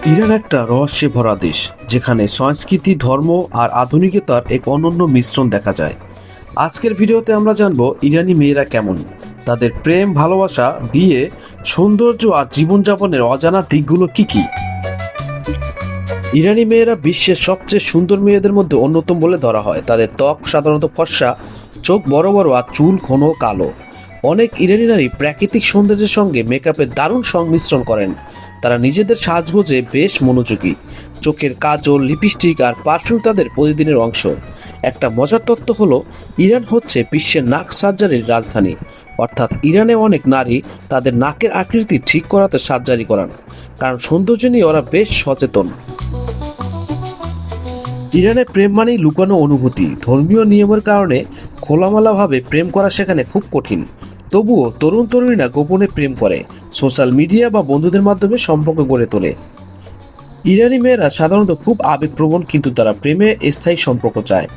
Iran একটা রহস্যে ভরা দেশ, যেখানে সংস্কৃতি, ধর্ম আর আধুনিকতার এক অনন্য মিশ্রণ দেখা যায়। আজকের ভিডিওতে আমরা জানব ইরানি মেয়েরা কেমন, তাদের প্রেম, ভালোবাসা, বিয়ে, সৌন্দর্য আর জীবনযাপনের অজানা দিকগুলো কি কি। ইরানি মেয়েরা বিশ্বের সবচেয়ে সুন্দর মেয়েদের মধ্যে অন্যতম বলে ধরা হয়। তাদের ত্বক সাধারণত ফর্সা, চোখ বড় বড় আর চুল ঘন কালো। অনেক ইরানি নারী প্রাকৃতিক সৌন্দর্যের সঙ্গে মেকআপের দারুণ সংমিশ্রণ করেন। তারা নিজেদের সাজগোজে বেশ মনোযোগী। চোখের কাজল, লিপস্টিক আর পারফিউম তাদের প্রতিদিনের অংশ। একটা মজার তথ্য হলো, ইরান হচ্ছে বিশ্বের নাক সার্জারির রাজধানী। অর্থাৎ ইরানে অনেক নারী তাদের নাকের আকৃতি ঠিক করাতে সার্জারি করান, কারণ সৌন্দর্য নিয়ে ওরা বেশ সচেতন। ইরানে প্রেম মানেই লুকানো অনুভূতি। ধর্মীয় নিয়মের কারণে খোলামেলাভাবে প্রেম করা সেখানে খুব কঠিন। তবুও তরুণ তরুণীরা গোপনে প্রেম করে, সোশ্যাল মিডিয়া বা বন্ধুদের মাধ্যমে সম্পর্ক গড়ে তোলে। ইরানি মেয়েরা সাধারণত খুব আবেগপ্রবণ, কিন্তু তারা প্রেমে স্থায়ী সম্পর্ক চায়।